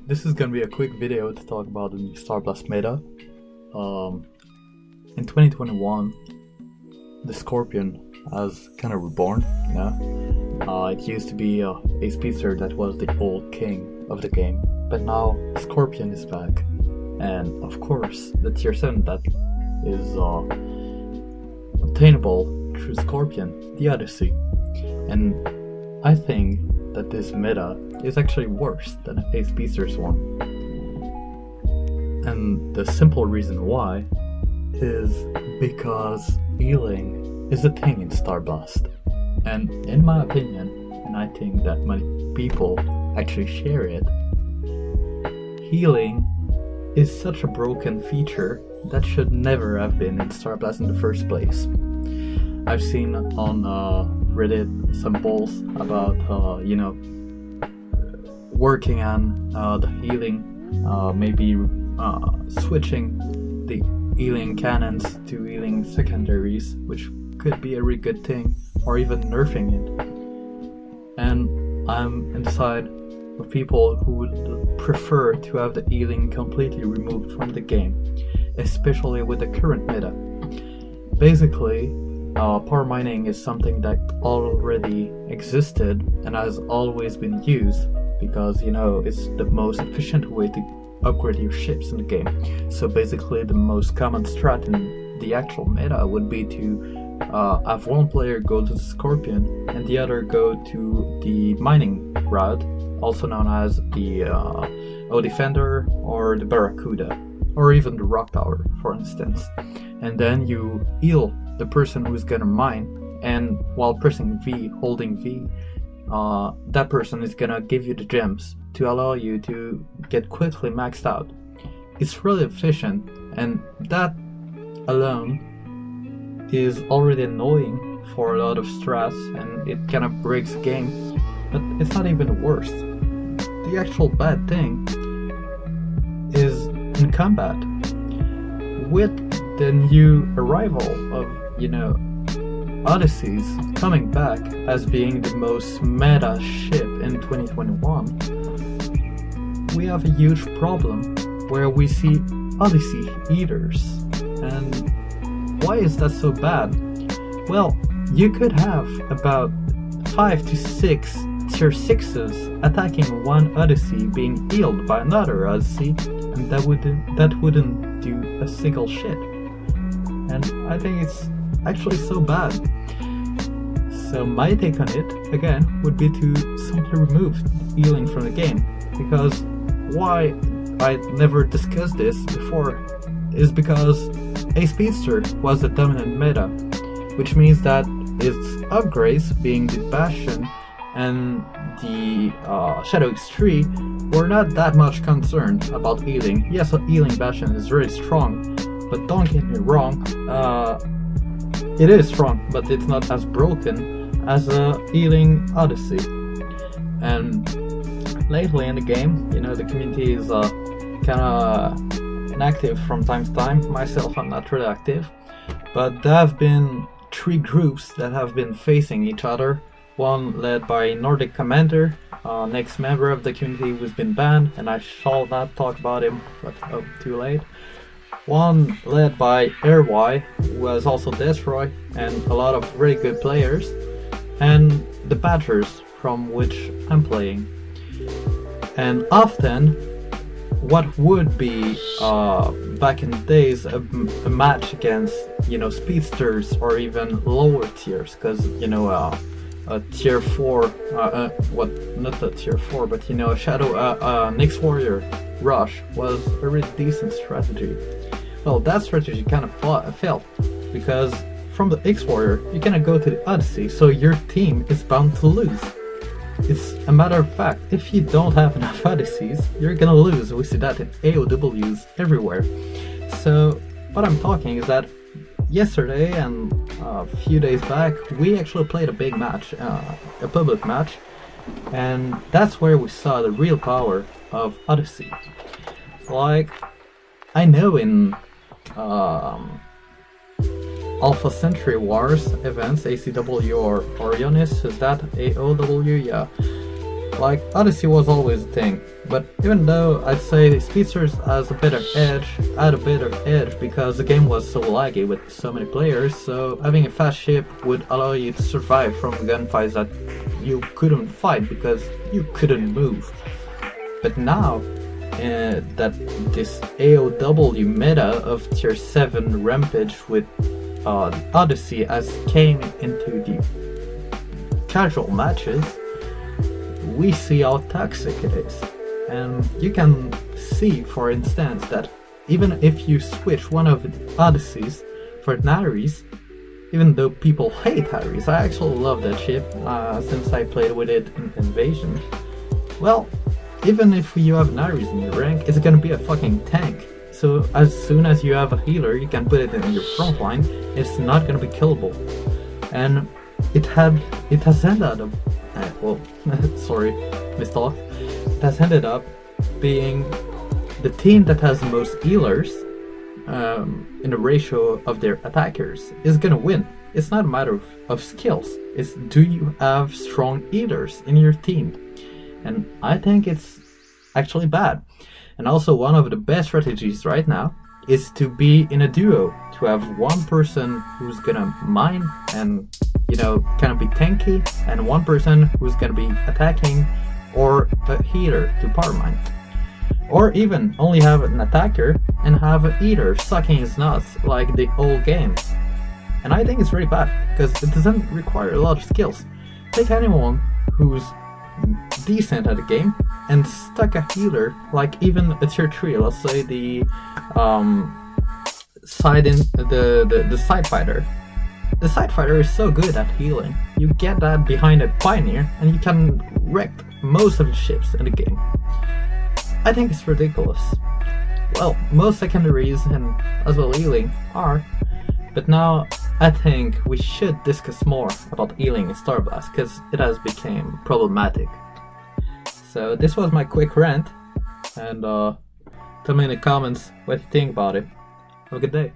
This is gonna be a quick video to talk about the new Starblast meta. In 2021, the Scorpion has kind of reborn, you know? It used to be a speedster that was the old king of the game, but now Scorpion is back. And of course, the tier 7 that is obtainable through Scorpion, the Odyssey. And I think that this meta is actually worse than a speedster's one. And the simple reason why is because healing is a thing in Starblast. And in my opinion, and I think that many people actually share it, healing is such a broken feature that should never have been in Starblast in the first place. I've seen on Reddit some polls about, working on the healing, maybe switching the healing cannons to healing secondaries, which could be a really good thing, or even nerfing it. And I'm inside of people who would prefer to have the healing completely removed from the game, especially with the current meta. Basically, power mining is something that already existed and has always been used because, it's the most efficient way to upgrade your ships in the game. So basically the most common strat in the actual meta would be to have one player go to the Scorpion and the other go to the mining route, also known as the O-Defender or the Barracuda, or even the Rock Tower, for instance. And then you heal the person who's gonna mine, and while pressing V, holding V, that person is gonna give you the gems to allow you to get quickly maxed out. It's really efficient, and that alone is already annoying for a lot of strats, and it kind of breaks the game. But it's not even the worst. The actual bad thing is in combat. With the new arrival of, Odysseys coming back as being the most meta ship in 2021, we have a huge problem where we see Odyssey eaters. And why is that so bad? Well, you could have about 5 to 6 tier 6s attacking one Odyssey being healed by another Odyssey, and that wouldn't do a single shit. And I think it's actually so bad. So my take on it, again, would be to simply remove healing from the game. Because why I never discussed this before is because a speedster was the dominant meta, which means that its upgrades, being the Bastion and the Shadow X3, were not that much concerned about healing. Yes, a healing Bastion is very strong, but don't get me wrong, it is strong, but it's not as broken as a healing Odyssey. And lately in the game, the community is kinda inactive from time to time. Myself, I'm not really active, but there have been 3 groups that have been facing each other. One led by Nordic Commander, next member of the community who's been banned, and I shall not talk about him, but too late. One led by Airwy, who was also Destroy, and a lot of really good players, and the Badgers, from which I'm playing. And often, what would be, back in the days, a match against, speedsters or even lower tiers, because, a tier 4, not a tier 4, but a Shadow, Nyx Warrior Rush was a really decent strategy. Well, that strategy kind of failed, because from the X Warrior, you're gonna go to the Odyssey, so your team is bound to lose. It's a matter of fact, if you don't have enough Odysseys, you're gonna lose. We see that in AOWs everywhere. So, what I'm talking is that yesterday and a few days back, we actually played a big match, a public match, and that's where we saw the real power of Odyssey. Like, I know in Alpha Century Wars events, ACW or Orionis, is that AOW? Yeah. Like, Odyssey was always a thing, but even though I'd say Speedsters had a better edge because the game was so laggy with so many players, so having a fast ship would allow you to survive from gunfights that you couldn't fight because you couldn't move. But now, that this AOW meta of tier 7 rampage with Odyssey has came into the casual matches, we see how toxic it is. And you can see, for instance, that even if you switch one of the Odysseys for Naris, even though people hate Naris, I actually love that ship since I played with it in Invasion. Well, even if you have Naris in your rank, it's gonna be a fucking tank. So as soon as you have a healer, you can put it in your front line, it's not gonna be killable. And it has ended up, sorry, mistalk. It has ended up being the team that has the most healers in the ratio of their attackers is gonna win. It's not a matter of skills, it's do you have strong healers in your team? And I think it's actually bad. And also one of the best strategies right now is to be in a duo, to have one person who's gonna mine and, you know, kind of be tanky, and one person who's gonna be attacking or a healer to power mine. Or even only have an attacker and have a healer sucking his nuts like the old game. And I think it's really bad, because it doesn't require a lot of skills. Take anyone who's decent at the game and stuck a healer, like even a tier 3, let's say the side fighter. The side fighter is so good at healing. You get that behind a pioneer and you can wreck most of the ships in the game. I think it's ridiculous. Well, most secondaries and as well healing are, but now I think we should discuss more about healing in Starblast, because it has become problematic. So this was my quick rant, and tell me in the comments what you think about it. Have a good day.